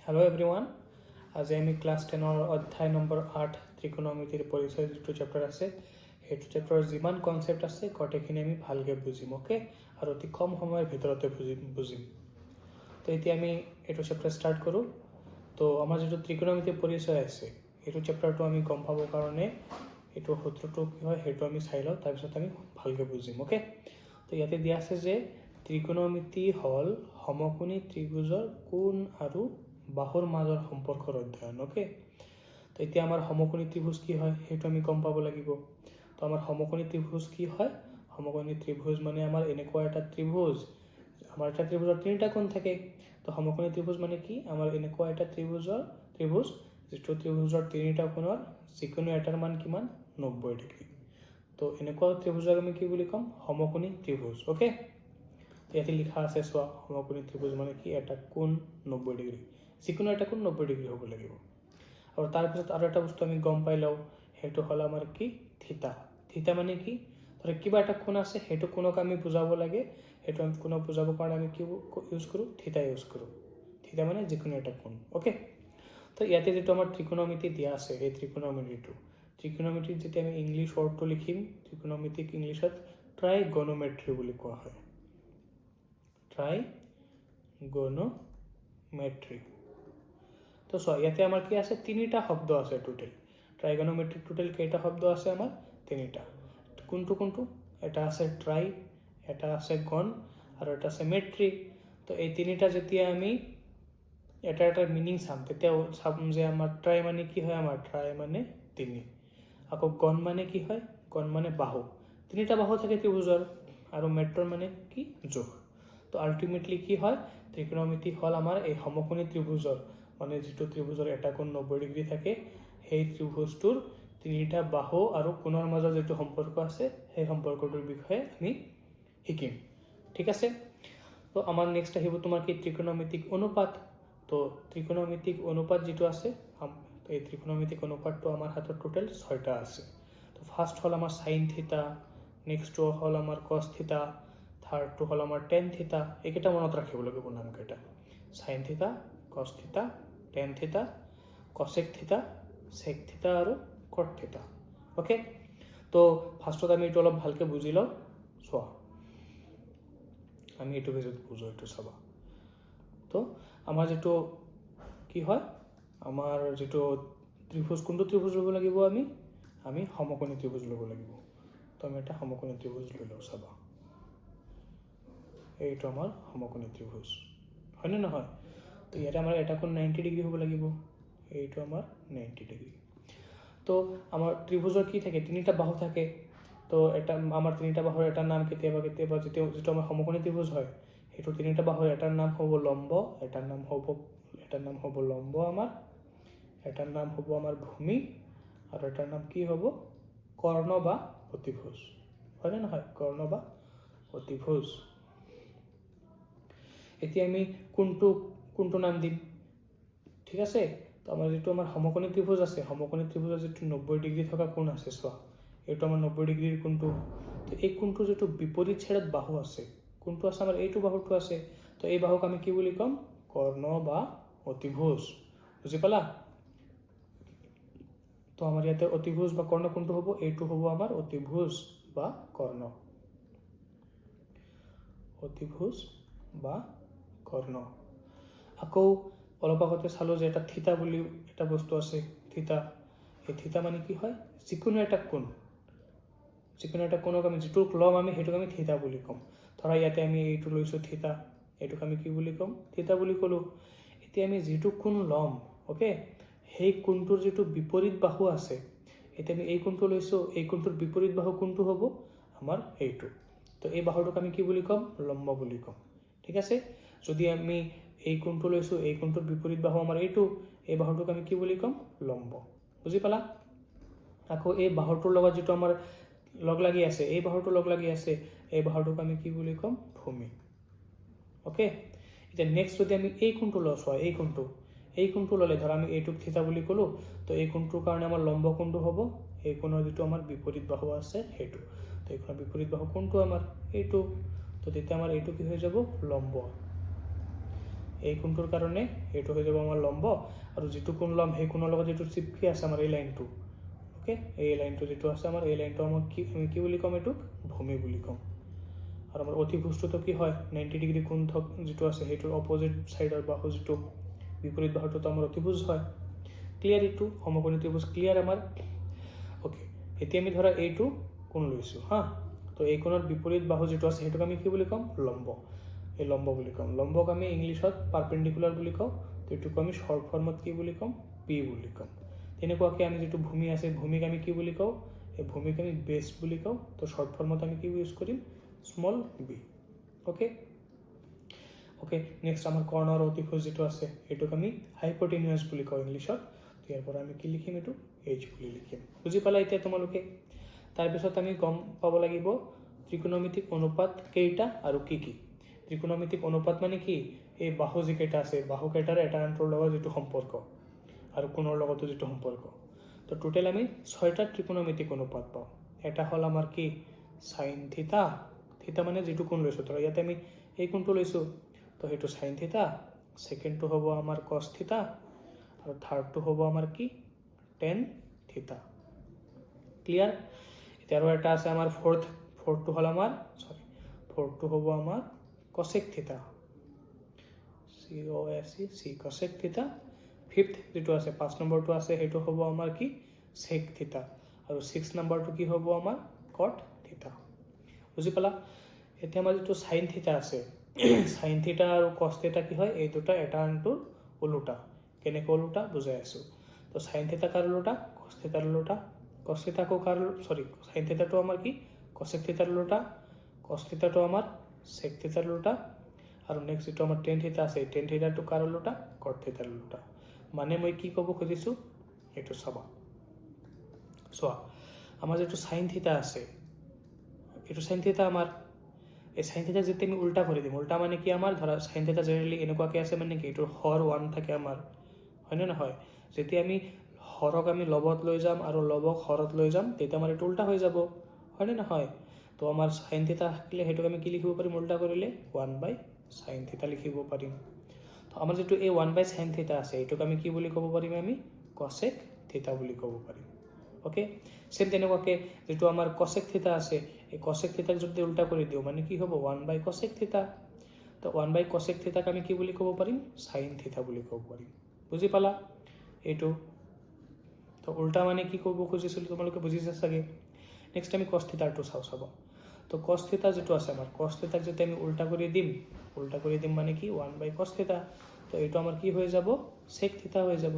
Hello' everyone, আজি আমি class 10ৰ অধ্যায় নম্বৰ 8 ত্ৰিকোণমিতিৰ পৰিচয় যিটো চেপ্টাৰ আছে সেইটো চেপ্টাৰৰ যিমান কনচেপ্ট আছে গোটেইখিনি আমি ভালকৈ বুজিম। অ'কে, আৰু অতি কম সময়ৰ ভিতৰতে বুজিম। তো এতিয়া আমি এইটো চেপ্টাৰ ষ্টাৰ্ট কৰোঁ। তো আমাৰ যিটো ত্ৰিকোণমিতিৰ পৰিচয় আছে সেইটো চেপ্টাৰটো আমি গম পাবৰ কাৰণে এইটো সূত্ৰটো কি হয় সেইটো আমি চাই লওঁ, তাৰপিছত আমি ভালকৈ বুজিম। অ'কে, তো ইয়াতে দিয়া আছে যে ত্ৰিকোণমিতি হ'ল সমকোণী ত্ৰিভুজৰ কোণ আৰু বাহুৰ মাজৰ সম্পৰ্কৰ অধ্যয়ন। অ'কে, তো এতিয়া আমাৰ সমকোণী ত্ৰিভুজ কি হয় সেইটো আমি গম পাব লাগিব। তো আমাৰ সমকোণী ত্ৰিভুজ কি হয়? সমকোণী ত্ৰিভুজ মানে আমাৰ এনেকুৱা এটা ত্ৰিভুজ, আমাৰ এটা ত্ৰিভুজৰ তিনিটা কোণ থাকে। তো সমকোণী ত্ৰিভুজ মানে কি? আমাৰ এনেকুৱা এটা ত্ৰিভুজ যিটো ত্ৰিভুজৰ তিনিটা কোণৰ যিকোনো এটাৰ মান কিমান? 90 ডিগ্ৰী। তো এনেকুৱা ত্ৰিভুজক আমি কি বুলি ক'ম? সমকোণী ত্ৰিভুজ। অ'কে, ইয়াতে লিখা আছে চোৱা, সমকোণী ত্ৰিভুজ মানে কি? এটা কোণ 90 ডিগ্ৰী, যিকোনো এটা কোণ 90 ডিগ্ৰী হ'ব লাগিব। আৰু তাৰপিছত আৰু এটা বস্তু আমি গম পাই লওঁ, সেইটো হ'ল আমাৰ কি? থিতা। থিতা মানে কি? ধৰক কিবা এটা কোণ আছে, সেইটো কোণক আমি বুজাব লাগে, সেইটো আমি কোণক বুজাবৰ কাৰণে আমি কি ইউজ কৰোঁ? থিতা ইউজ কৰোঁ। থিতা মানে যিকোনো এটা কোণ। অ'কে, তো ইয়াতে যিটো আমাৰ ত্ৰিকোণমিতি দিয়া আছে, এই ত্ৰিকোণমিতিত যেতিয়া আমি ইংলিছ ৱৰ্ডটো লিখিম, ত্ৰিকোণমিতিক ইংলিছত ট্ৰাইগনোমেট্ৰি বুলি কোৱা হয়। ট্ৰাইগনোমেট্ৰি। তো চোৱা, ইয়াতে আমাৰ কি আছে? তিনিটা শব্দ আছে টোটেল। ট্ৰাইগনোমেট্ৰিক টোটেল কেইটা শব্দ আছে? আমাৰ তিনিটা। কোনটো? এটা আছে ট্ৰাই, এটা আছে গণ, আৰু এটা আছে মেট্ৰি। তো এই তিনিটা যেতিয়া আমি এটা মিনিং চাম, তেতিয়া চাম যে আমাৰ ট্ৰাই মানে কি হয়? আমাৰ ট্ৰাই মানে 3। আকৌ গণ মানে কি হয়? গণ মানে বাহু, তিনিটা বাহু থাকে ত্ৰিভুজৰ। আৰু মেট্ৰৰ মানে কি? জোখ। তো আল্টিমেটলি কি হয়? ত্ৰিকোণমিতি হ'ল আমাৰ এই সমকোণী ত্ৰিভুজৰ, মানে যিটো ত্ৰিভুজৰ এটা কোণ 90 ডিগ্ৰী থাকে, সেই ত্ৰিভুজটোৰ তিনিটা বাহু আৰু কোণৰ মাজৰ যিটো সম্পৰ্ক আছে, সেই সম্পৰ্কটোৰ বিষয়ে আমি শিকিম। ঠিক আছে, তো আমাৰ নেক্সট আহিব তোমাৰ কি? ত্ৰিকোণমিতিক অনুপাত। তো ত্ৰিকোণমিতিক অনুপাত যিটো আছে, এই ত্ৰিকোণমিতিক অনুপাতটো আমাৰ হাতত টোটেল 6টা আছে। তো ফাৰ্ষ্ট হ'ল আমাৰ চাইন থিতা, নেক্সটটো হ'ল আমাৰ কছ থিতা, থাৰ্ডটো হ'ল আমাৰ টেন থিতা। এইকেইটা মনত ৰাখিব লাগিব নামকেইটা: চাইন থিতা, কছ থিতা, টেন থিতা, কছেক থিতা, চেক থিতা আৰু কট থিতা। অ'কে, তো ফাৰ্ষ্টত আমি এইটো অলপ ভালকৈ বুজি লওঁ। চোৱা, আমি এইটো বেজত বুজো, এইটো চাবা। তো আমাৰ যিটো কি হয়, আমাৰ যিটো ত্ৰিভুজ, কোনটো ত্ৰিভুজ ল'ব লাগিব? আমি সমকোণী ত্ৰিভুজ ল'ব লাগিব। তো আমি এটা সমকোণী ত্ৰিভুজ লৈ লওঁ। চাবা, এইটো আমাৰ সমকোণী ত্ৰিভুজ, হয়নে নহয়? তো ইয়াতে আমাৰ এটা কোণ 90 ডিগ্ৰী হ'ব লাগিব, এইটো আমাৰ 90 ডিগ্ৰী। তো আমাৰ ত্ৰিভুজৰ কি থাকে? তিনিটা বাহু থাকে। তো আমাৰ তিনিটা বাহুৰ এটাৰ নাম কেতিয়াবা যিটো আমাৰ সমকোণী ত্ৰিভুজ হয়, সেইটো তিনিটা বাহুৰ এটাৰ নাম হ'ব লম্ব, এটাৰ নাম হ'ব লম্ব আমাৰ, এটাৰ নাম হ'ব আমাৰ ভূমি, আৰু এটাৰ নাম কি হ'ব? কৰ্ণ বা অতিভুজ, হয়নে নহয়? কৰ্ণ বা অতিভুজ। এতিয়া আমি কোনটো নাম দিম? ঠিক আছে, তো আমাৰ যিটো আমাৰ সমকোণী ত্ৰিভুজ আছে, সমকোণী ত্ৰিভুজৰ যিটো 90 ডিগ্ৰী থকা কোণ আছে, চোৱা, এইটো আমাৰ 90 ডিগ্ৰীৰ কোণটো। তো এই কোণটো যিটো বিপৰীত ছাইডত বাহু আছে, কোনটো আছে? আমাৰ এইটো বাহুটো আছে। তো এই বাহুক আমি কি বুলি ক'ম? কৰ্ণ বা অতিভুজ। বুজি পালা? তো আমাৰ ইয়াতে অতিভুজ বা কৰ্ণ কোনটো হ'ব? এইটো হ'ব আমাৰ অতিভুজ বা কৰ্ণ। অতিভুজ বা কৰ্ণ। আকৌ অলপ আগতে চালোঁ যে এটা থিতা বুলি এটা বস্তু আছে, থিতা। এই থিতা মানে কি হয়? যিকোনো এটা কোণক আমি যিটোক ল'ম, আমি সেইটোক আমি থিতা বুলি ক'ম। ধৰা ইয়াতে আমি এইটো লৈছোঁ থিতা, এইটোক আমি কি বুলি ক'ম? থিতা বুলি ক'লোঁ। এতিয়া আমি যিটো কোণ ল'ম, অ'কে, সেই কোণটোৰ যিটো বিপৰীত বাহু আছে, এতিয়া আমি এই কোণটো লৈছোঁ, এই কোণটোৰ বিপৰীত বাহু কোনটো হ'ব? আমাৰ এইটো। তো এই বাহুটোক আমি কি বুলি ক'ম? লম্ব বুলি ক'ম। ঠিক আছে, যদি আমি এই কোণটো লৈছোঁ, এই কোণটোৰ বিপৰীত বাহু আমাৰ এইটো, এই বাহুটোক আমি কি বুলি ক'ম? লম্ব। বুজি পালা? আকৌ এই বাহুটোৰ লগত যিটো আমাৰ লগ লাগি আছে, এই বাহুটো লগ লাগি আছে, এই বাহুটোক আমি কি বুলি ক'ম? ভূমি। অ'কে, এতিয়া নেক্সট যদি আমি এই কোণটো লওঁ, চোৱা, এই কোণটো ল'লে, ধৰা আমি এইটোক থিতা বুলি ক'লোঁ, তো এই কোণটোৰ কাৰণে আমাৰ লম্ব কোণটো হ'ব এই কোণৰ যিটো আমাৰ বিপৰীত বাহু আছে সেইটো। তো এইখনৰ বিপৰীত বাহু কোনটো? আমাৰ এইটো। তো তেতিয়া আমাৰ এইটো কি হৈ যাব? লম্ব। এই কোণটোৰ কাৰণে এইটো হৈ যাব আমাৰ লম্ব, আৰু যিটো কোণ ল'ম সেই কোণৰ লগত যিটো চিপকি আছে আমাৰ এই লাইনটো, ওকে, এই লাইনটো যিটো আছে আমাৰ এই লাইনটো আমাক আমি কি বুলি ক'ম, এইটোক ভূমি বুলি ক'ম। আৰু আমাৰ অতিভুজটোতো কি হয়, 90 ডিগ্ৰী কোণ যিটো আছে সেইটোৰ অপজিট ছাইডৰ বাহু যিটো বিপৰীত বাহুটোতো আমাৰ অতিভুজ হয়। ক্লিয়াৰ? এইটো সমকোণী ত্ৰিভুজ ক্লিয়াৰ আমাৰ? ওকে, এতিয়া আমি ধৰা এইটো কোণ লৈছোঁ হা, তো এই কোণৰ বিপৰীত বাহু যিটো আছে সেইটোক আমি কি বুলি ক'ম, লম্ব। এই লম্ব বুলি ক'ম। লম্বক আমি ইংলিছত পাৰপেণ্ডিকুলাৰ বুলি কওঁ, তো এইটোক আমি শ্বৰ্ট ফৰ্মত কি বুলি ক'ম, পি বুলি ক'ম। তেনেকুৱাকৈ আমি যিটো ভূমি আছে ভূমিক আমি কি বুলি কওঁ, এই ভূমিক আমি বেছ বুলি কওঁ, তো শ্বৰ্ট ফৰ্মত আমি কি ইউজ কৰিম, small B. Okay okay, next আমাৰ কৰ্ণৰ অতিভুজ যিটো আছে সেইটোক আমি হাইপটেনিয়াছ বুলি কওঁ ইংলিছত। তো ইয়াৰ পৰা আমি কি লিখিম, এইটো এইচ বুলি লিখিম। বুজি পালা এতিয়া তোমালোকে? তাৰপিছত আমি গম পাব লাগিব ত্ৰিকোণমিতিক অনুপাত কেইটা আৰু কি কি। ত্ৰিকোণমিতিক অনুপাত মানে কি, এই বাহু যিকেইটা আছে বাহুকেইটাৰ এটা আনটোৰ লগত যিটো সম্পৰ্ক আৰু কোণৰ লগতো যিটো সম্পৰ্ক। তো টোটেল আমি 6টা ত্ৰিকোণমিতিক অনুপাত পাওঁ। এটা হ'ল আমাৰ কি, সাইন থিতা। থিতা মানে যিটো কোণ লৈছোঁ, ধৰা ইয়াতে আমি এই কোণটো লৈছোঁ, তো সেইটো সাইন থিতা। ছেকেণ্ডটো হ'ব আমাৰ কছ থিতা, আৰু থাৰ্ডটো হ'ব আমাৰ কি, টেন থিতা। ক্লিয়াৰ? এতিয়া আৰু এটা আছে আমাৰ ফ'ৰ্থটো হ'ল আমাৰ ফ'ৰ্থটো হ'ব আমাৰ কছেক থিতা, COSEC কছেক থিতা। ফিফ্থ যিটো আছে 5 নম্বৰটো আছে সেইটো হ'ব আমাৰ কি, চেক থিতা, আৰু 6 নম্বৰটো কি হ'ব আমাৰ কট থিতা। বুজি পালা? এতিয়া আমাৰ যিটো সাইন থিতা আছে, সাইন থিতা আৰু কছ থিতা কি হয়, এই দুটা এটা আনটোৰ ওলোটা। কেনেকৈ ওলোটা বুজাই আছোঁ। তো সাইন থিতা কাৰ ওলোটা, কছ থিতাৰ ওলোটা। কছ থিতাকো সাইন থিতাটো আমাৰ কি, কছেক থিতাৰ ওলোটা। কছ থিতাটো আমাৰ চেক থিতাৰ ওলোটা। আৰু নেক্সট যিটো আমাৰ টেন থিতা আছে, টেন থিতাটো কাৰ ওলোটা, কট থিতাৰ ওলোটা। মানে মই কি ক'ব খুজিছোঁ এইটো চাবা। চোৱা, আমাৰ যিটো সাইন থিতা আছে, এইটো সাইন থিতা আমাৰ, এই সাইন থিতা যেতিয়া আমি উল্টা কৰি দিম, উল্টা মানে কি আমাৰ, ধৰা সাইন থিতা জেনেৰেলি এনেকুৱাকৈ আছে মানে কি, এইটোৰ হৰ 1 থাকে আমাৰ, হয়নে নহয়? যেতিয়া আমি হৰক আমি লবত লৈ যাম আৰু লবক হৰত লৈ যাম, তেতিয়া আমাৰ এইটো উল্টা হৈ যাব, হয়নে নহয়? তো আমাৰ সাইন থিতা থাকিলে সেইটোক আমি কি লিখিব পাৰিম, উল্টা কৰিলে 1/sin থিতা লিখিব পাৰিম। তো আমাৰ যিটো এই 1/sin থিতা আছে এইটোক আমি কি বুলি ক'ব পাৰিম, আমি কছেক থিতা বুলি ক'ব পাৰিম। ওকে, সেম তেনেকুৱাকৈ যিটো আমাৰ কছেক থিতা আছে, এই কছেক থিতাক যদি উল্টা কৰি দিওঁ মানে কি হ'ব, 1/cosec থিতা। তো 1/cosec থিতাক আমি কি বুলি ক'ব পাৰিম, সাইন থিতা বুলি ক'ব পাৰিম। বুজি পালা এইটো? তো উল্টা মানে কি ক'ব খুজিছিলোঁ তোমালোকে বুজিছা চাগে। নেক্সট আমি কছ থিতাৰটো চাব। তো কছ থিতা যিটো আছে আমাৰ, কছ থিতাক যদি আমি উল্টা কৰি দিম মানে কি 1/cos থিতা। তো এইটো আমাৰ কি হৈ যাব, চেক থিতা হৈ যাব।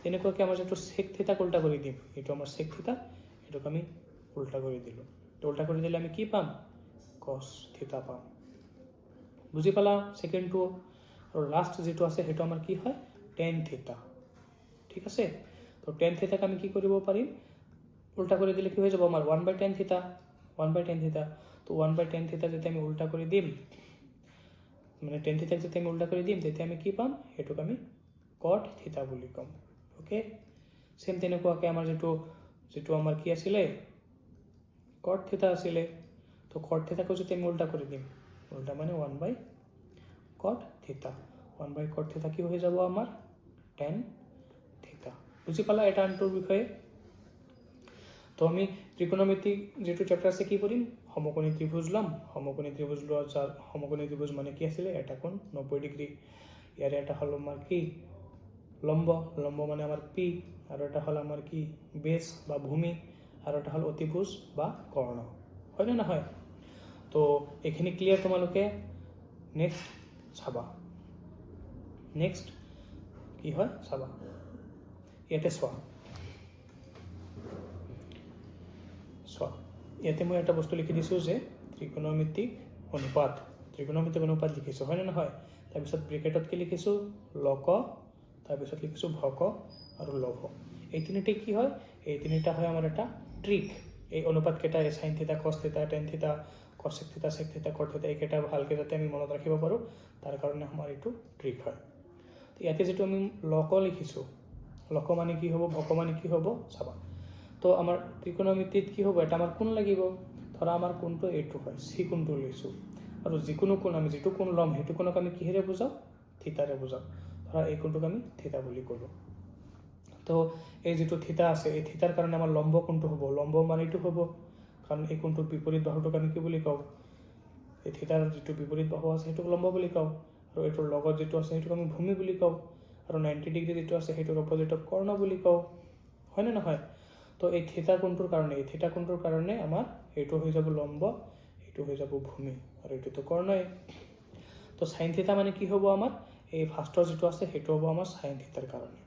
তেনেকুৱাকৈ আমাৰ যিটো চেক থিতাক উল্টা কৰি দিম, এইটো আমাৰ চেক থিতা, এইটোক আমি উল্টা কৰি দিলোঁ। তো উল্টা কৰি দিলে আমি কি পাম, কছ থিতা পাম। বুজি পালা ছেকেণ্ডটো? আৰু লাষ্ট যিটো আছে সেইটো আমাৰ কি হয়, টেন থিতা। ঠিক আছে? তো টেন থিতাক আমি কি কৰিব পাৰিম, উল্টা কৰি দিলে কি হৈ যাব আমাৰ 1/tan থিতা, 1/tan থিতা। তো 1/tan থিতা যেতিয়া আমি উল্টা কৰি দিম, মানে টেন থিতাক যেতিয়া আমি উল্টা কৰি দিম, তেতিয়া আমি কি পাম, সেইটোক আমি কট থিতা বুলি ক'ম। ওকে, সেম তেনেকুৱাকৈ আমাৰ যিটো আমাৰ কি আছিলে, কট থিতা আছিলে। তো কট থিতাকো যদি আমি উল্টা কৰি দিম, উল্টা মানে 1/cot থিতা। 1/cot থিতা কি হৈ যাব আমাৰ, টেন থিতা। বুজি পালা এটা আনটোৰ বিষয়ে? তো আমি ত্ৰিকোণমিতিক যিটো চেপ্টাৰ আছে কি কৰিম, সমকোণী ত্ৰিভুজ ল'ম। সমকোণী ত্ৰিভুজ লোৱা যাৰ সমকোণী ত্ৰিভুজ মানে কি আছিলে, এটা কোণ 90 ডিগ্ৰী। ইয়াৰে এটা হ'ল আমাৰ কি, লম্ব। লম্ব মানে আমাৰ পি। আৰু এটা হ'ল আমাৰ কি, বেছ বা ভূমি। আৰু এটা হ'ল অতিভুজ বা কৰ্ণ, হয়নে নহয়? তো এইখিনি ক্লিয়াৰ তোমালোকে? নেক্সট চাবা, নেক্সট কি হয় চাবা। ইয়াতে চোৱা, ইয়াতে মই এটা বস্তু লিখি দিছোঁ যে ত্ৰিকোণমিতিক অনুপাত লিখিছোঁ, হয়নে নহয়? তাৰপিছত ব্ৰেকেটত কি লিখিছোঁ, লক, তাৰপিছত লিখিছোঁ ভক আৰু লভ। এই তিনিটা কি হয়, এই তিনিটা হয় আমাৰ এটা ট্ৰিক। এই অনুপাতকেইটা সাইন থিতা, কছ থিতা, টেন থিতা, কছেক থিতা, চেক থিতা, কট থিতা, এইকেইটা ভালকৈ যাতে আমি মনত ৰাখিব পাৰোঁ, তাৰ কাৰণে আমাৰ এইটো ট্ৰিক হয়। তো ইয়াতে যিটো আমি লক লিখিছোঁ, লক মানে কি হ'ব, ভক মানে কি হ'ব চাবা। তো আমাৰ ত্ৰিকোণমিতিত কি হ'ব, এটা আমাৰ কোণ লাগিব। ধৰা আমাৰ কোণটো এইটো হয়, চি কোণটো লৈছোঁ। আৰু যিকোনো কোণ আমি যিটো কোণ ল'ম সেইটো কোণক আমি কিহেৰে বুজাওঁ, থিতাৰে বুজাওঁ। ধৰা এই কোণটোক আমি থিতা বুলি ক'লোঁ। তো এই যিটো থিতা আছে, এই থিতাৰ কাৰণে আমাৰ লম্ব কোণটো হ'ব, লম্ব মানে এইটো হ'ব, কাৰণ এই কোণটোৰ বিপৰীত বাহুটোক আমি কি বুলি কওঁ, এই থিতাৰ যিটো বিপৰীত বাহু আছে সেইটোক লম্ব বুলি কওঁ, আৰু এইটোৰ লগত যিটো আছে সেইটোক আমি ভূমি বুলি কওঁ, আৰু 90 ডিগ্ৰী যিটো আছে সেইটোৰ অপজিটক কৰ্ণ বুলি কওঁ, হয়নে নহয়? তো এই থিতা কোণটোৰ কাৰণে আমাৰ এইটো হৈ যাব লম্ব, এইটো হৈ যাব ভূমি, আৰু এইটোতো কৰ্ণই। তো সাইন থিতা মানে কি হ'ব আমাৰ, এই ফাৰ্ষ্টৰ যিটো আছে সেইটো হ'ব আমাৰ সাইন থিতাৰ কাৰণে।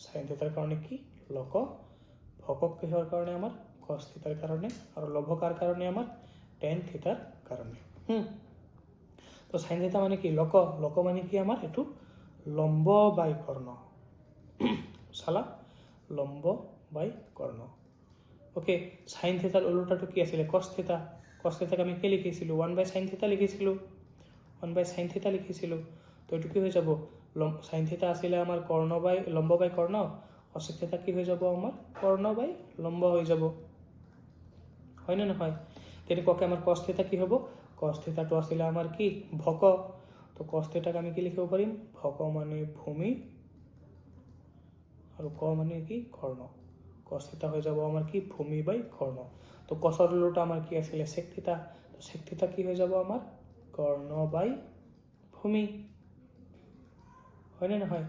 সাইন থিতাৰ কাৰণে কি লক, ভকক কিহৰ কাৰণে আমাৰ কস থিতাৰ কাৰণে, আৰু লভ কাৰ কাৰণে আমাৰ টেন থিতাৰ কাৰণে। তো সাইন থিতা মানে কি লক, লক মানে কি আমাৰ এইটো লম্ব বাই কৰ্ণ, চালা লম্ব বাই কৰ্ণ। ওকে, সাইন থিতাৰ ওলোটাটো কি আছিলে কস থিতা, কস থিতাক আমি কি লিখিছিলোঁ 1/sin থিতা লিখিছিলোঁ, 1/sin থিতা লিখিছিলোঁ। তো এইটো কি হৈ যাব, সাইন থিতা আছিলে আমাৰ কৰ্ণ বাই লম্ব বাই কৰ্ণ, কসেক থিতা কি হৈ যাব আমাৰ কৰ্ণ বাই লম্ব হৈ যাব, হয়নে নহয়? তেনেকুৱাকৈ আমাৰ কস থিতা কি হ'ব, কস থিতাটো আছিলে আমাৰ কি ভক, তো কস থিতাক আমি কি লিখিব পাৰিম, ভক মানে ভূমি আৰু ক মানে কি কৰ্ণ, কস থিতা হৈ যাব আমাৰ কি ভূমি বাই কৰ্ণ। তো কসৰ ওলোটা আমাৰ কি আছিলে সেক থিতা, তো সেক থিতা কি হৈ যাব আমাৰ কৰ্ণ বাই ভূমি, হয়নে নহয়?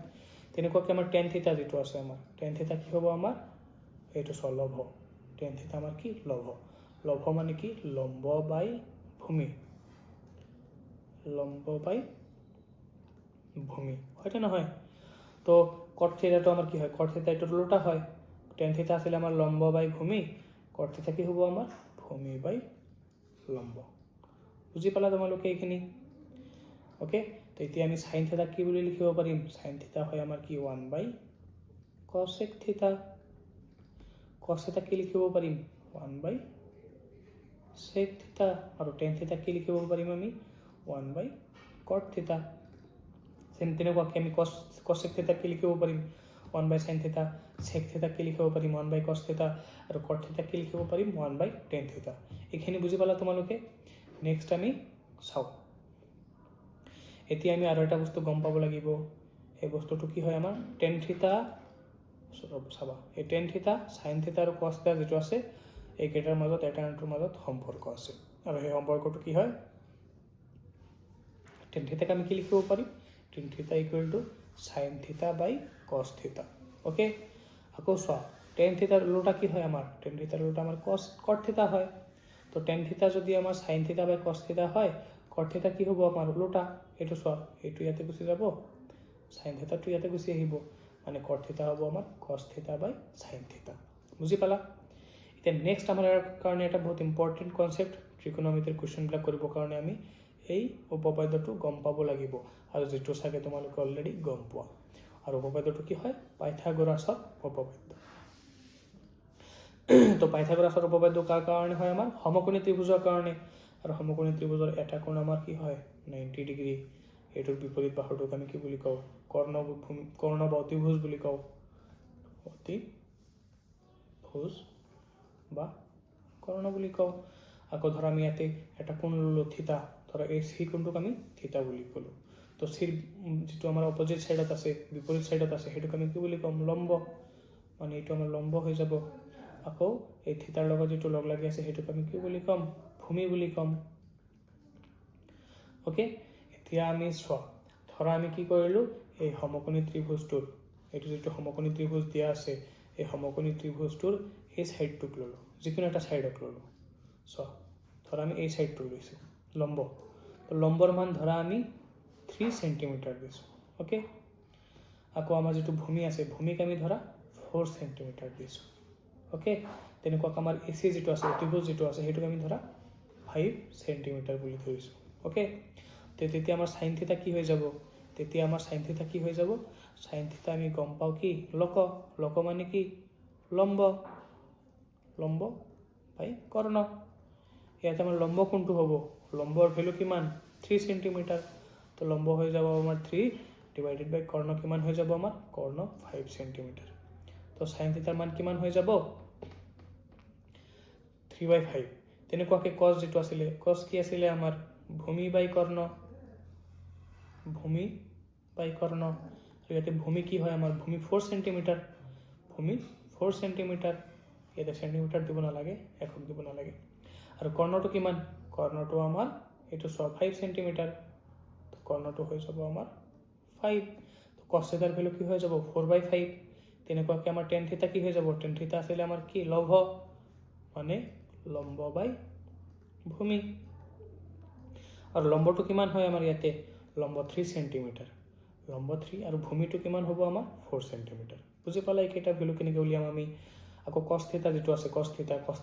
তেনেকুৱাকৈ আমাৰ টেন থিতা যিটো আছে আমাৰ টেন থিতা কি হ'ব আমাৰ এইটো লভ, টেন থিতা আমাৰ কি লভ, লভ মানে কি লম্ব বাই ভূমি, লম্ব বাই ভূমি, হয়নে নহয়? তো কট থিতাটো আমাৰ কি হয়, কট থিতা এইটো ওলোটা হয়, টেন থিতা আছিলে আমাৰ লম্ব বাই ভূমি, কট থিতা কি হ'ব আমাৰ ভূমি বাই লম্ব। বুজি পালা তোমালোকে এইখিনি? ওকে, তো এতিয়া আমি সাইন থিতা কি বুলি লিখিব পাৰিম, সাইন থিতা হয় আমাৰ কি 1/cosec থিতা, কস থিতা কি লিখিব পাৰিম 1/sec থিতা, আৰু টেন থিতা কি লিখিব পাৰিম আমি 1/cot থিতা। তেনেকুৱাকৈ আমি cosec থিতা কি লিখিব পাৰিম 1/sin থিতা, sec থিতা কি লিখিব পাৰিম 1/cos থিতা, আৰু cot থিতা কি লিখিব পাৰিম 1/tan থিতা। এইখিনি বুজি পালা তোমালোকে? নেক্সট আমি চাওঁ, এতিয়া আমি আৰু এটা বস্তু গম পাব লাগিব, এই বস্তুটো কি হয় আমাৰ টেন থিতা, চাবা এই টেন থিতা সাইন থিতা আৰু কস থিতা যিটো আছে এইকেইটাৰ মাজত এটা আনটোৰ মাজত সম্পৰ্ক আছে, আৰু সেই সম্পৰ্কটো কি হয়, টেন থিতাক আমি কি লিখিব পাৰিম, tan theta equal to sine theta by cos theta. Okay, আকৌ চোৱা টেন থিতাৰ ওলোটা কি হয় আমাৰ, টেন থিতাৰ ওলোটা আমাৰ কট থিতা হয়, তো টেন থিতা যদি আমাৰ সাইন থিতা বাই কস থিতা হয়, কট থিতা কি হ'ব আমাৰ ওলোটা, এইটো চোৱা এইটো ইয়াতে গুচি যাব, সাইন থিতাটো ইয়াতে গুচি আহিব, মানে কট থিতা হ'ব আমাৰ কস থিতা বাই সাইন থিতা। বুজি পালা? এতিয়া নেক্সট আমাৰ কাৰণে এটা বহুত ইম্পৰ্টেণ্ট কনচেপ্ট, ট্ৰিকোনমিতিৰ কুৱেশ্যনবিলাক কৰিবৰ কাৰণে আমি এই উপপাদ্যটো গম পাব লাগিব, আৰু যিটো চাগে তোমালোকে অলৰেডি গম পোৱা, আৰু উপপাদ্যটো কি হয় পাইথাগোৰাছৰ উপপাদ্য। তো পাইথাগোৰাছৰ উপপাদ্য কাৰ কাৰণে হয় আমাৰ সমকোণী ত্ৰিভুজৰ কাৰণে, আৰু সমকোণী ত্ৰিভুজৰ এটা কোণ আমাৰ কি হয় 90 ডিগ্ৰী, এইটোৰ বিপৰীত বাহুটোক আমি কি বুলি কওঁ কৰ্ণ বা অতিভুজ বুলি কওঁ, অতিভুজ বা কৰ্ণ বুলি কওঁ। আকৌ ধৰা আমি ইয়াতে এটা কোণ ল'লোঁ থিতা, ধৰা এই চি কোণটোক আমি থিতা বুলি ক'লোঁ, তো চিৰ যিটো আমাৰ অপজিট ছাইডত আছে বিপৰীত ছাইডত আছে সেইটোক আমি কি বুলি ক'ম লম্ব, মানে এইটো আমাৰ লম্ব হৈ যাব। আকৌ এই থিতাৰ লগত যিটো লগ লাগি আছে সেইটোক আমি কি বুলি ক'ম ভূমি বুলি ক'ম। ওকে, এতিয়া আমি চোৱা ধৰা আমি কি কৰিলোঁ, এই সমকোণী ত্ৰিভুজটোৰ এইটো যিটো সমকোণী ত্ৰিভুজ দিয়া আছে, এই সমকোণী ত্ৰিভুজটোৰ এই ছাইডটোক ল'লোঁ, যিকোনো এটা ছাইডক ল'লোঁ, চোৱা ধৰা আমি এই ছাইডটো লৈছোঁ লম্ব, তো লম্বৰ মান ধৰা আমি 3 সেন্টিমিটাৰ দিছোঁ। ওকে, আকৌ আমাৰ যিটো ভূমি আছে ভূমিক আমি ধৰা 4 সেন্টিমিটাৰ দিছোঁ। ওকে, তেনেকুৱাকৈ আমাৰ এ চি যিটো আছে অতিভুজ যিটো আছে সেইটোক আমি ধৰা 5 সেন্টিমিটাৰ বুলি ধৰিছোঁ। ওকে, তেতিয়া আমাৰ সাইন থিতা কি হৈ যাব, তেতিয়া আমাৰ সাইন থিতা কি হৈ যাব, সাইন থিতা আমি গম পাওঁ কি লক, লক মানে কি লম্ব, লম্ব বাই কৰ্ণ। ইয়াতে আমাৰ লম্ব কোনটো হ'ব, লম্বৰ ভেলু কিমান 3 সেন্টিমিটাৰ, তো লম্ব হৈ যাব আমাৰ 3 ডিভাইডেড বাই কৰ্ণ কিমান হৈ যাব আমাৰ কৰ্ণ 5 সেন্টিমিটাৰ। তো সাইন থিতাৰ মান কিমান হৈ যাব 3/5। তেনেকুৱাকৈ কস যিটো আছিলে, কস কি আছিলে আমাৰ ভূমি বাই কৰ্ণ, ভূমি বাই কৰ্ণ। আৰু ইয়াতে ভূমি কি হয় আমাৰ ভূমি 4 সেন্টিমিটাৰ, ভূমি 4 সেন্টিমিটাৰ, ইয়াতে সেন্টিমিটাৰ দিব নালাগে, একক দিব নালাগে। আৰু কৰ্ণটো কিমান, কৰ্ণটো আমাৰ এইটো 5 সেন্টিমিটাৰ, কৰ্ণটো হৈ যাব আমাৰ 5। তো কস থিটাৰ ভ্যালু কি হৈ যাব 4/5। তেনেকুৱাকৈ আমাৰ টেন থিটা কি হৈ যাব, টেন থিটা আছিলে আমাৰ কি লম্ব, মানে লম্ব বাই ভূমি। আৰু লম্বটো কিমান হয় আমাৰ ইয়াতে লম্ব 3 সেন্টিমিটাৰ, লম্ব 3 আৰু ভূমিটো কিমান হ'ব আমাৰ 4 সেন্টিমিটাৰ। বুজি পালা এইকেইটা ভ্যালু কেনেকৈ উলিয়াম আমি। আকৌ কস থিটা যিটো আছে কস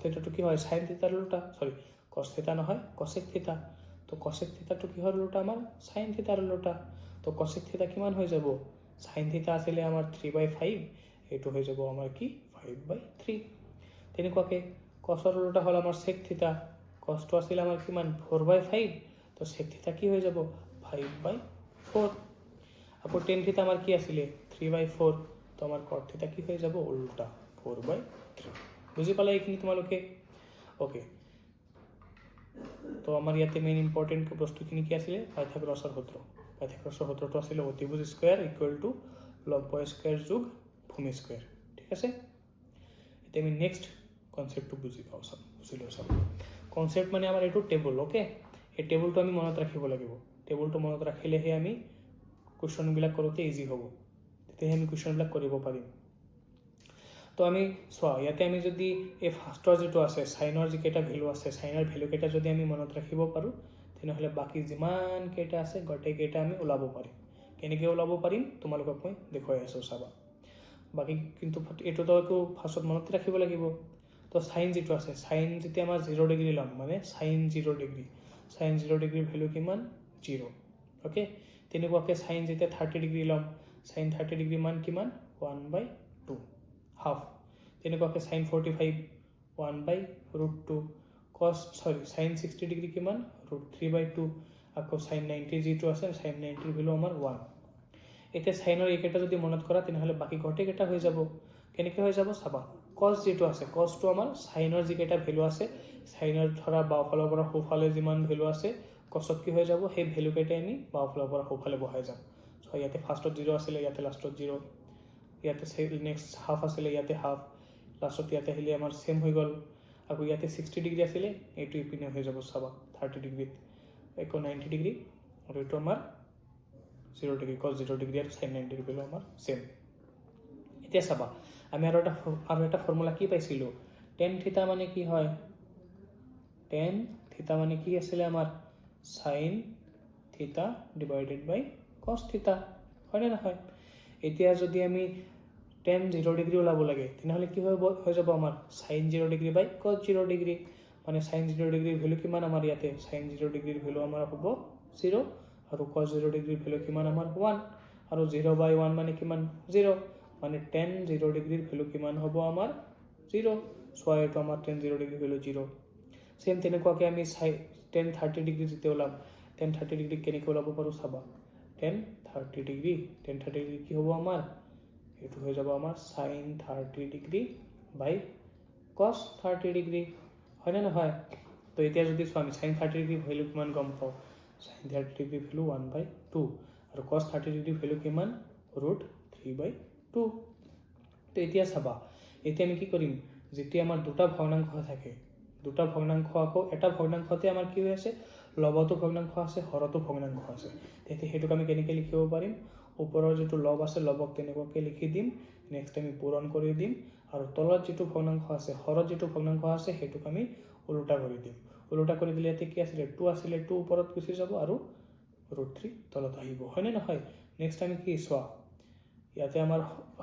থিটাটো কি হয় সাইন থিটাৰ উল্টা, সৰি কস থিটা নহয় কসেক থিটা। তো কসেক থিটাটো কিহৰ উল্টা আমাৰ সাইন থিটাৰ উল্টা। তো কসেক থিটা কিমান হৈ যাব, সাইন থিটা আছিলে আমাৰ 3/5, এইটো হৈ যাব আমাৰ কি 5/3। তেনেকুৱাকৈ কসৰ উল্টা হ'ল আমাৰ সেক থিটা, কসটো আছিলে আমাৰ কিমান 4/5, তো সেক থিটা কি হৈ যাব 5/4। আকৌ টেন থিটা আমাৰ কি আছিলে 3/4, তো আমাৰ কট থিটা কি হৈ যাব উল্টা 4/3। বুজি পালা এইখিনি তোমালোকে। ওকে, তো আমাৰ ইয়াতে মেইন ইম্পৰ্টেণ্ট বস্তুখিনি কি আছিলে পাইথাগোৰাছৰ সূত্ৰ। পাইথাগোৰাছৰ সূত্ৰটো আছিলে অতিভুজ স্কোয়াৰ ইকুৱেল টু লম্ব স্কোয়াৰ যোগ ভূমি স্কোয়াৰ। ঠিক আছে, এতিয়া আমি নেক্সট কনচেপ্টটো বুজি লওঁ চাব। কনচেপ্ট মানে আমাৰ এইটো টেবুল। ওকে, এই টেবুলটো আমি মনত ৰাখিব লাগিব। টেবুলটো মনত ৰাখিলেহে আমি কুৱেশ্যনবিলাক কৰোঁতে ইজি হ'ব, তেতিয়াহে আমি কুৱেশ্যনবিলাক কৰিব পাৰিম। তো আমি চোৱা ইয়াতে আমি যদি এই ফাৰ্ষ্টৰ যিটো আছে চাইনৰ যিকেইটা ভেলু আছে, চাইনৰ ভেলুকেইটা যদি আমি মনত ৰাখিব পাৰোঁ, তেনেহ'লে বাকী যিমান কেইটা আছে গোটেইকেইটা আমি ওলাব পাৰিম। কেনেকৈ ওলাব পাৰিম তোমালোকক মই দেখুৱাই আছোঁ চাবা। বাকী কিন্তু এইটোতো একো ফাৰ্ষ্টত মনত ৰাখিব লাগিব। তো চাইন যিটো আছে, চাইন যেতিয়া আমাৰ 0 ডিগ্ৰী ল'ম, মানে চাইন 0 ডিগ্ৰী, চাইন 0 ডিগ্ৰীৰ ভেলু কিমান 0। অ'কে, তেনেকুৱাকৈ চাইন যেতিয়া 30 ডিগ্ৰী ল'ম, চাইন 30 ডিগ্ৰী মান কিমান 1/2 হাফ। তেনেকুৱাকৈ চাইন 45 1/√2, চাইন 60 ডিগ্ৰী কিমান √3/2। আকৌ চাইন 90 যিটো আছে চাইন 90ৰ ভেলু আমাৰ 1। এতিয়া চাইনৰ এইকেইটা যদি মনত কৰা তেনেহ'লে বাকী গোটেইকেইটা হৈ যাব। কেনেকৈ হৈ যাব চাবা, কছ যিটো আছে কছটো আমাৰ চাইনৰ যিকেইটা ভেলু আছে, চাইনৰ ধৰা বাওঁফালৰ পৰা সোঁফালে যিমান ভেলু আছে কছত কি হৈ যাব, সেই ভেলুকেইটাই আমি বাওঁফালৰ পৰা সোঁফালে বহাই যাম। চ' ইয়াতে ফাৰ্ষ্টত 0 আছিলে, ইয়াতে লাষ্টত 0, ইয়াতে নেক্সট হাফ আছিলে, ইয়াতে হাফ, লাষ্টত ইয়াতে আহিলে আমাৰ ছেম হৈ গ'ল। আকৌ ইয়াতে 60 ডিগ্ৰী আছিলে, এইটো ইপিনে হৈ যাব চাবা 30 ডিগ্ৰীত, আকৌ 90 ডিগ্ৰী, আৰু এইটো আমাৰ 0 ডিগ্ৰী, কছ 0 ডিগ্ৰী আৰু চাইন 90 ডিগ্ৰী আমাৰ ছেম। এতিয়া চাবা আমি আৰু এটা ফৰ্মুলা কি পাইছিলোঁ, টেন থিটা মানে কি হয়, টেন থিটা মানে কি আছিলে আমাৰ চাইন থিটা ডিভাইডেড বাই কছ থিটা, হয়নে নহয়। এতিয়া যদি আমি টেন 0 ডিগ্ৰী ওলাব লাগে তেনেহ'লে কি হৈ যাব আমাৰ চাইন 0 ডিগ্ৰী বাই কছ 0 ডিগ্ৰী, মানে চাইন 0 ডিগ্ৰীৰ ভেলু কিমান আমাৰ ইয়াতে চাইন 0 ডিগ্ৰীৰ ভেলু আমাৰ হ'ব 0, আৰু কছ 0 ডিগ্ৰীৰ ভেলু কিমান আমাৰ 1, আৰু 0/1 মানে কিমান 0, মানে টেন 0 ডিগ্ৰীৰ ভেলু কিমান হ'ব আমাৰ 0। চোৱা এইটো আমাৰ টেন 0 ডিগ্ৰীৰ ভেলু 0। ছেম তেনেকুৱাকৈ আমি টেন 30 ডিগ্ৰী যেতিয়া ওলাম, টেন 30 ডিগ্ৰী কেনেকৈ ওলাব পাৰোঁ চাবা, টেন 30 ডিগ্ৰী কি হ'ব আমাৰ, এইটো হৈ যাব আমাৰ চাইন 30 ডিগ্ৰী বাই কছ 30 ডিগ্ৰী, হয়নে নহয়। তো এতিয়া যদি চোৱা আমি চাইন 30 ডিগ্ৰী ভেলু কিমান গম পাওঁ, চাইন 30 ডিগ্ৰী ভেলু 1/2, আৰু কছ 30 ডিগ্ৰী ভেলু কিমান √3/2। তো এতিয়া চাবা, এতিয়া আমি কি কৰিম, যেতিয়া আমাৰ দুটা ভগ্নাংশ থাকে, দুটা ভগ্নাংশ আকৌ এটা ভগ্নাংশতে আমাৰ কি হৈ আছে লবতো ভগ্নাংশ আছে, হৰতো ভগ্নাংশ আছে, তেতিয়া সেইটোক আমি কেনেকৈ লিখিব পাৰিম, ওপৰৰ যিটো লব আছে লবক তেনেকুৱাকৈ লিখি দিম, নেক্সট আমি পূৰণ কৰি দিম, আৰু তলত যিটো ভগ্নাংশ আছে হৰত যিটো ভগ্নাংশ আছে সেইটোক আমি ওলোটা কৰি দিম। ওলোটা কৰি দিলে ইয়াতে কি আছিলে 2 আছিলে, 2 ওপৰত গুচি যাব আৰু √3 তলত আহিব, হয়নে নহয়। নেক্সট আমি কি চোৱা, ইয়াতে আমাৰ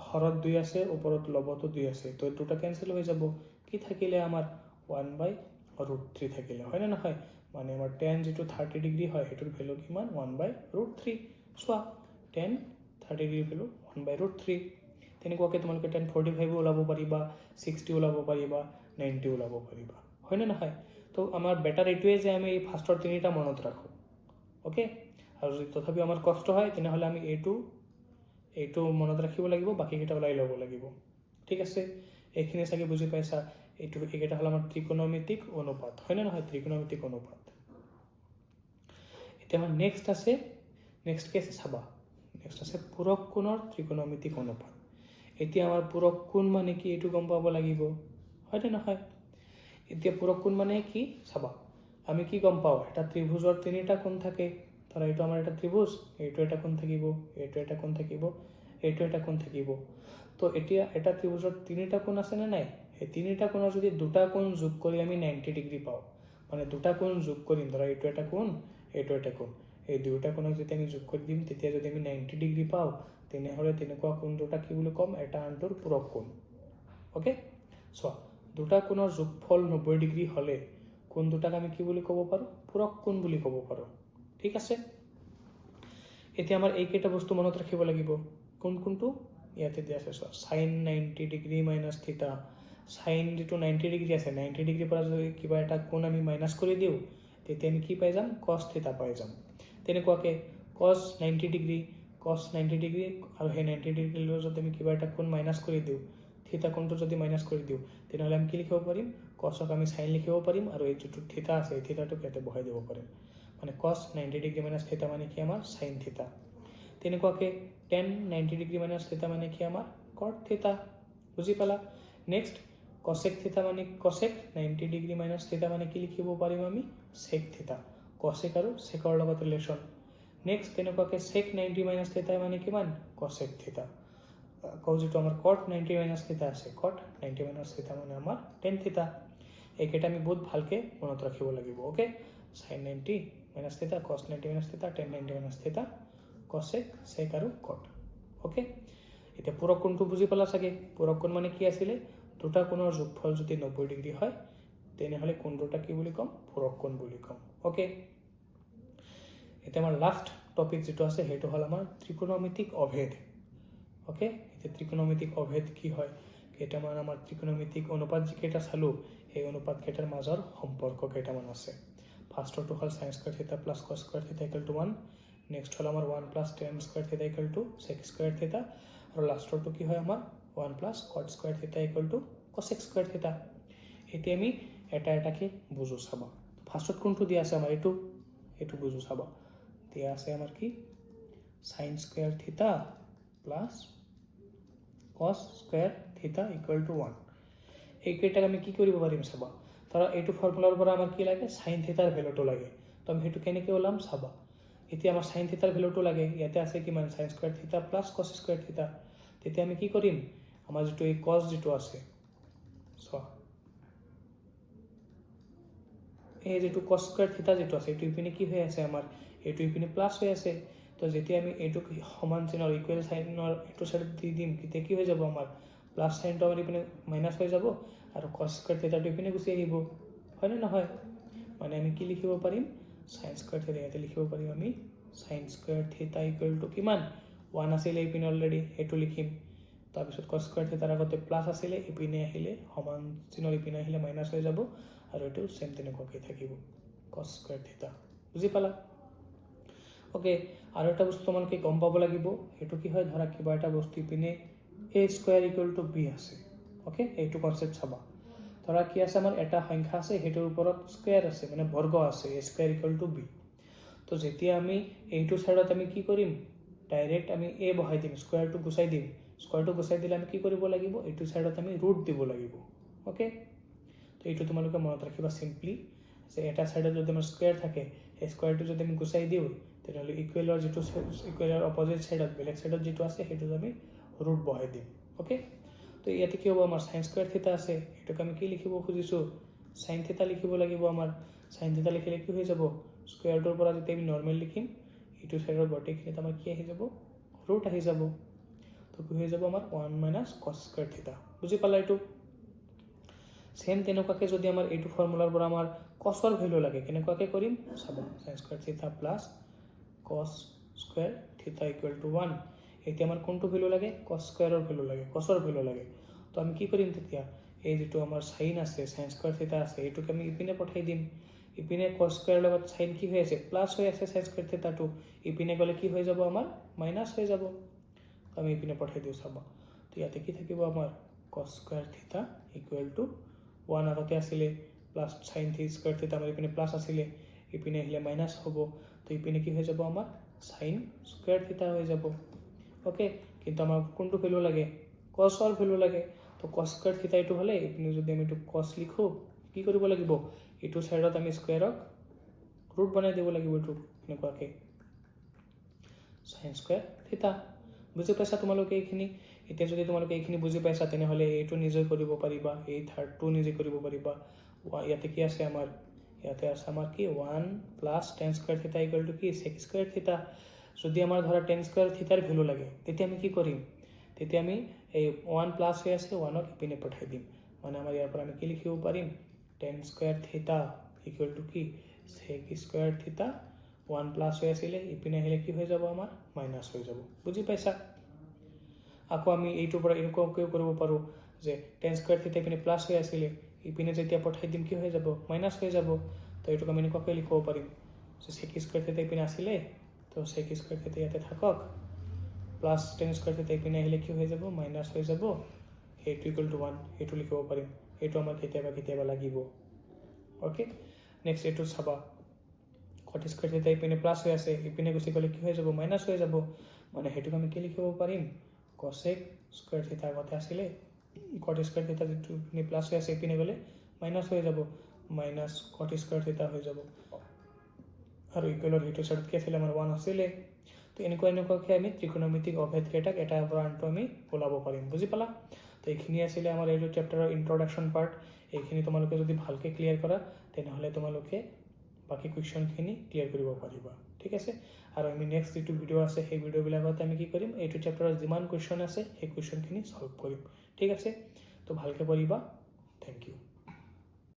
হৰত 2 আছে, ওপৰত লবতো 2 আছে, তো দুটা কেঞ্চেল হৈ যাব, কি থাকিলে আমাৰ 1/√3 থাকিলে, হয়নে নহয়। মানে আমাৰ টেন যিটো 30 ডিগ্ৰী হয় সেইটোৰ ভেলু কিমান 1/√3। চোৱা টেন 30 ডিগ্ৰী ভেলু 1/√3। তেনেকুৱাকৈ তোমালোকে টেন 45 ওলাব পাৰিবা, 60 ওলাব পাৰিবা, 90 ওলাব পাৰিবা, হয়নে নহয়। তো আমাৰ বেটাৰ এইটোৱে যে আমি এই ফাৰ্ষ্টৰ তিনিটা মনত ৰাখোঁ। অ'কে, আৰু যদি তথাপিও আমাৰ কষ্ট হয় তেনেহ'লে আমি এইটো মনত ৰাখিব লাগিব, বাকীকেইটা ওলাই ল'ব লাগিব। ঠিক আছে, এইখিনি চাগে বুজি পাইছা। এইকেইটা হ'ল আমাৰ ত্ৰিকোণমিতিক অনুপাত, হয়নে নহয়, ত্ৰিকোণমিতিক অনুপাত। এতিয়া আমাৰ নেক্সট কি আছে চাবা, নেক্সট আছে পূৰক কোণৰ ত্ৰিকোণমিতিক অনুপাত এতিয়া আমাৰ পূৰক কোণ মানে কি এইটো গম পাব লাগিব হয়নে নহয় এতিয়া পূৰক কোণ মানে কি চাবা আমি কি গম পাওঁ এটা ত্ৰিভুজৰ তিনিটা কোণ থাকে ধৰা এইটো আমাৰ এটা ত্ৰিভুজ এইটো এটা কোণ থাকিব এইটো এটা কোণ থাকিব এইটো এটা কোণ থাকিব তো এতিয়া এটা ত্ৰিভুজৰ তিনিটা কোণ আছে নে নাই এই তিনিটা কোণৰ যদি দুটা কোণ যোগ কৰি আমি 90 ডিগ্ৰী পাওঁ মানে দুটা কোণ যোগ কৰিম ধৰা এইটো এটা কোণ এইটো এটা কোণ এই দুটা কোণক যদি আমি যোগ কৰি দিম তেতিয়া যদি আমি 90 ডিগ্ৰী পাওঁ তেনেহ'লে তেনেকুৱা কোণ দুটা কি বুলি ক'ম এটা আনটোৰ পূৰক কোণ ওকে চোৱা দুটা কোণৰ যোগফল 90 ডিগ্ৰী হ'লে কোণ দুটাক আমি কি বুলি ক'ব পাৰোঁ পূৰক কোণ বুলি ক'ব পাৰোঁ ঠিক আছে এতিয়া আমাৰ এইকেইটা বস্তু মনত ৰাখিব লাগিব কোনটো ইয়াতে দিয়া আছে চোৱা sine 90 degree minus theta sine যিটো 90 ডিগ্ৰী আছে 90 ডিগ্ৰীৰ পৰা যদি কিবা এটা কোণ আমি মাইনাছ কৰি দিওঁ তেতিয়া আমি কি পাই যাম কছ থিটা পাই যাম তেনেকুৱাকৈ কছ 90 ডিগ্ৰী আৰু সেই 90 ডিগ্ৰীৰ যদি আমি কিবা এটা কোণ মাইনাছ কৰি দিওঁ থিটা কোণটো যদি মাইনাছ কৰি দিওঁ তেনেহ'লে আমি কি লিখিব পাৰিম কছক আমি সাইন লিখিব পাৰিম আৰু এই যিটো থিটা আছে এই থিটাটোক ইয়াতে বহাই দিব পাৰিম মানে কছ 90 ডিগ্ৰী মাইনাছ থিটা মানে কি আমাৰ সাইন থিটা তেনেকুৱাকৈ টেন 90 ডিগ্ৰী মাইনাছ থিটা মানে কি আমাৰ কট থিটা বুজি পালা নেক্সট কছেক থিটা মানে কছেক 90 ডিগ্ৰী মাইনাছ থিটা মানে কি লিখিব পাৰিম আমি সেক থিটা কছেক আৰু সেকৰ লগত ৰিলেশ্যন নেক্সট তেনেকুৱাকৈ সেক 90 মাইনাছ থিটা মানে কিমান কছেক থিটা আকৌ যিটো আমাৰ কট 90 মাইনাছ থিটা আছে কট 90 মাইনাছ থিটা মানে আমাৰ টেন থিটা এইকেইটা আমি বহুত ভালকৈ মনত ৰাখিব লাগিব ওকে সাইন 90 মাইনাছ থিটা কছ 90 মাইনাছ থিটা টেন 90 মাইনাছ থিটা কছেক সেক আৰু কট ওকে এতিয়া পূৰক কোণটো বুজি পালা চাগে পূৰক কোণ মানে কি আছিলে দুটা কোণৰ যোগফল যদি 90 ডিগ্ৰী হয় তেনেহ'লে কোণ দুটা কি বুলি ক'ম পূৰক কোণ বুলি ক'ম ওকে এতিয়া আমাৰ লাষ্ট টপিক যিটো আছে সেইটো হ'ল আমাৰ ত্ৰিকোণমিতিক অভেদ ওকে এতিয়া ত্ৰিকোণমিতিক অভেদ কি হয় কেইটামান আমাৰ ত্ৰিকোণমিতিক অনুপাত যিকেইটা চালোঁ সেই অনুপাত কেইটাৰ মাজৰ সম্পৰ্ক কেইটামান আছে ফাৰ্ষ্টৰটো হ'ল সাইন স্কোৱাৰ থিটা প্লাছ কছ স্কোৱাৰ থিটা ইকুৱেল টু 1 নেক্সট হ'ল আমাৰ 1 প্লাছ টেন স্কোৱাৰ থিটা ইকুৱেল টু সেক স্কোৱাৰ থিটা আৰু লাষ্টৰটো কি হয় আমাৰ 1 প্লাছ কট স্কোৱাৰ থিটা ইকুৱেল টু কছেক স্কোৱাৰ থিটা এতিয়া আমি এটা এটাকে বুজো চাবা ফাৰ্ষ্টত কোনটো দিয়া আছে আমাৰ এইটো বুজো চাবা দিয়া আছে আমাৰ কি সাইন স্কোৱাৰ থিটা প্লাছ কছ স্কোৱাৰ থিটা ইকুৱেল টু 1 এইকেইটাক আমি কি কৰিব পাৰিম চাবা ধৰা এইটো ফৰ্মুলাৰ পৰা আমাৰ কি লাগে সাইন থিটাৰ ভেলুটো লাগে তো আমি সেইটো কেনেকৈ ওলাম চাবা এতিয়া আমাৰ সাইন থিটাৰ ভেলুটো লাগে ইয়াতে আছে কিমান সাইন স্কোৱাৰ থিটা প্লাছ কছ স্কোৱাৰ থিটা তেতিয়া আমি কি কৰিম আমাৰ যিটো এই কছ যিটো আছে চোৱা এই যিটো কছ স্কোৱাৰ থিটা যিটো আছে এইটো ইপিনে কি হৈ আছে আমাৰ এইটো ইপিনে প্লাছ হৈ আছে তো যেতিয়া আমি এইটোক সমান চিনৰ ইকুৱেল চাইনৰ এইটো চাইডত দি দিম তেতিয়া কি হৈ যাব আমাৰ প্লাছ চাইনটো আমাৰ ইপিনে মাইনাছ হৈ যাব আৰু কছ স্কোৱাৰ থিটাটো ইপিনে গুচি আহিব হয়নে নহয় মানে আমি কি লিখিব পাৰিম সাইন স্কোৱাৰ থিটা ইয়াতে লিখিব পাৰিম আমি সাইন স্কোৱাৰ থিটা ইকুৱেল টু কিমান 1 আছিলে ইপিনে অলৰেডি সেইটো লিখিম তাৰপিছত কছ স্কোৱাৰ থিটাৰ আগতে প্লাছ আছিলে ইপিনে আহিলে সমান চিনৰ ইপিনে আহিলে মাইনাছ হৈ যাব আৰু এইটো সেম তেনেকুৱাকৈ থাকিব কছ স্কোৱাৰ থিটা বুজি পালা ওকে আৰু এটা বস্তু তোমালোকে গম পাব লাগিব সেইটো কি হয় ধৰা কিবা এটা বস্তু ইপিনে এ স্কোৱাৰ ইকুৱেল টু বি আছে ওকে এইটো কনচেপ্ট চাবা ধৰা কি আছে আমাৰ এটা সংখ্যা আছে সেইটোৰ ওপৰত স্কোৱাৰ আছে মানে বৰ্গ আছে এ স্কোৱাৰ ইকুৱেল টু বি তো যেতিয়া আমি এইটো চাইডত আমি কি কৰিম ডাইৰেক্ট আমি এ বহাই দিম স্কোৱাৰটো গুচাই দিম স্কোৱাৰটো গুচাই দিলে আমি কি কৰিব লাগিব এইটো চাইডত আমি ৰুট দিব লাগিব ওকে তো এইটো তোমালোকে মনত ৰাখিবা চিম্পলি যে এটা চাইডত যদি আমাৰ স্কোৱাৰ থাকে সেই স্কোৱাৰটো যদি আমি গুচাই দিওঁ তেনেহ'লে ইকুৱেলৰ যিটো ইকুৱেলৰ অপজিট চাইডত বেলেগ চাইডত যিটো আছে সেইটোত আমি ৰুট বহাই দিম ওকে তো ইয়াতে কি হ'ব আমাৰ সাইন স্কোৱাৰ থিটা আছে সেইটোক আমি কি লিখিব খুজিছোঁ সাইন থিটা লিখিব লাগিব আমাৰ সাইন থিটা লিখিলে কি হৈ যাব স্কোৱাৰটোৰ পৰা যেতিয়া আমি নৰ্মেল লিখিম এইটো চাইডৰ গোটেইখিনিত আমাৰ কি আহি যাব ৰুট আহি যাব তো কি হৈ যাব আমাৰ 1 মাইনাছ কছ স্কোৱাৰ থিটা বুজি পালা এইটো সেম তেনেকুৱাকৈ যদি আমাৰ এইটো ফৰ্মুলাৰ পৰা আমাৰ কছৰ ভেলু লাগে কেনেকুৱাকৈ কৰিম চাব সাইন স্কোৱাৰ থিটা প্লাছ কছ স্কোৱাৰ থিটা ইকুৱেল টু 1 এতিয়া আমাৰ কোনটো ভেলু লাগে কছ স্কোৱাৰৰ ভেলু লাগে কছৰ ভেলু লাগে তো আমি কি কৰিম তেতিয়া এই যিটো আমাৰ সাইন আছে সাইন স্কোৱাৰ থিটা আছে এইটোকে আমি ইপিনে পঠাই দিম ইপিনে কছ স্কোৱাৰৰ লগত সাইন কি হৈ আছে প্লাছ হৈ আছে সাইন স্কোৱাৰ থিটাটো ইপিনে গ'লে কি হৈ যাব আমাৰ মাইনাছ হৈ যাব তো আমি ইপিনে পঠাই দিওঁ চাব তো ইয়াতে কি থাকিব আমাৰ কছ স্কোৱাৰ থিটা ইকুৱেল টু 1 আগতে আছিলে প্লাছ সাইন থি স্কোৱাৰ থিটা আমাৰ ইপিনে প্লাছ আছিলে ইপিনে আহিলে মাইনাছ হ'ব তো ইপিনে কি হৈ যাব আমাৰ সাইন স্কোৱাৰ থিটা হৈ যাব ওকে কিন্তু আমাৰ কোনটো ভ্যালু লাগে কসৰ ভ্যালু লাগে তো cos স্কয়ার থিটা এইটো হলে ইপিনে যদি আমি এইটো cos লিখো কি কৰিব লাগিব এইটো সাইডত আমি স্কয়াৰক ৰুট বনাই দিব লাগিব এইটো এনেকুৱাকে sin স্কয়ার থিটা বুজি পাইছা তোমালোকে এইখিনি এতিয়া যদি তোমালোকে এইখিনি বুজি পাইছা তেনেহলে এইটো নিজে কৰিব পাৰিবা এই থাৰ্ডটো নিজে কৰিব পাৰিবা ইয়াতে কি আছে আমাৰ ইয়াতে আছে আমাৰ কি 1 প্লাস tan স্কয়াৰ থিটা ইকুয়াল টু কি sec স্কয়াৰ থিটা যদি আমাৰ ধৰা tan স্কয়াৰ থিটাৰ ভ্যালু লাগে তেতিয়া আমি কি কৰিম তেতিয়া আমি এই 1 প্লাস হৈ আছে 1ক ইপিনে পঠাই দিম মানে আমাৰ ইয়াৰ পৰা আমি কি লিখিব পাৰিম tan স্কয়ার থিটা ইকুয়াল টু কি sec স্কয়ার থিটা 1 প্লাস হৈ আছিল ইপিনে আহিলে কি হৈ যাব আমাৰ মাইনাস হৈ যাব বুজি পাইছা আকৌ আমি এইটোৰ পৰা এনেকুৱাকৈ কৰিব পাৰো যে tan স্কয়ার থিটা ইপিনে প্লাস হৈ আছিল ইপিনে যেতিয়া পঠাই দিম কি হৈ যাব মাইনাস হৈ যাব তো এইটোক আমি এনেকুৱাকৈ লিখিব পাৰিম যে sec স্কয়ার থিটা ইপিনে আছিল তো sec স্কয়ার থিটা ইয়াতে থাকক প্লাস tan স্কয়ার থিটা ইপিনে আহিলে কি হৈ যাব মাইনাস হৈ যাব এইটো ইকুয়াল টু 1 এইটো লিখিব পাৰিম এইটো আমাৰ কেতিয়াবা লাগিব ওকে নেক্সট এইটো চাবা cot স্কয়ার থিটা ইপিনে প্লাস হৈ আছে ইপিনে গুছি গলে কি হৈ যাব মাইনাস হৈ যাব মানে হেতুক আমি কি লিখিব পাৰিম cosec স্কয়ার থিটা আগতে আছিল cot স্কয়ার থিটা যেটো ইপিনে প্লাস হৈ আছে ইপিনে গলে মাইনাস হৈ যাব মাইনাস cot স্কয়ার থিটা হৈ যাব আৰু ইকুয়ালৰ হেতু সাইডত কি আছিল আমাৰ 1 আছিল তো এনেকুৱাকৈ আমি ত্ৰিকোণমিতিক অভেদ কেইটাক এটাৰ পৰা আনটো আমি ওলাব পাৰিম বুজি পালা তো এইখিনি আছিল আমাৰ এই চেপ্টাৰৰ ইন্ট্ৰডাকশন পাৰ্ট এইখিনি তোমালোকে যদি ভালকে ক্লিয়াৰ কৰা তেনেহলে তোমালোকে বাকি কোৱেশ্চনখিনি ক্লিয়াৰ কৰিব পাৰিবা ঠিক আছে আৰু আমি নেক্সট যেটো ভিডিও আছে সেই ভিডিওবিলাকত আমি কি কৰিম এইটো চেপ্টাৰৰ যিমান কোৱেশ্চন আছে সেই কোৱেশ্চনখিনি সলভ কৰিম ঠিক আছে তো ভালকে পঢ়িবা থ্যাংক ইউ